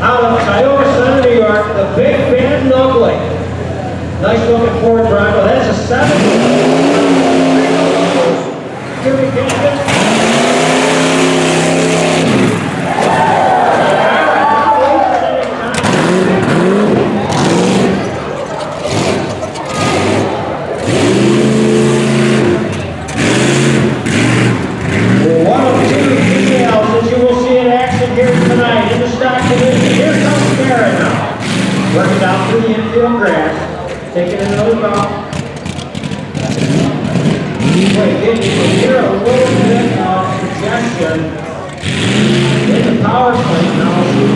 Out of Cuyahoga Center, New York, the Big Band Ugly. Nice looking Ford Bronco. That's a 7. Jimmy Kingston. One of two females that you will see in action here tonight in the stock division. Here comes Karen now. Working out through the infield grass. Taking another bump. Wait, you can hear a little bit of suggestion in the power plate now.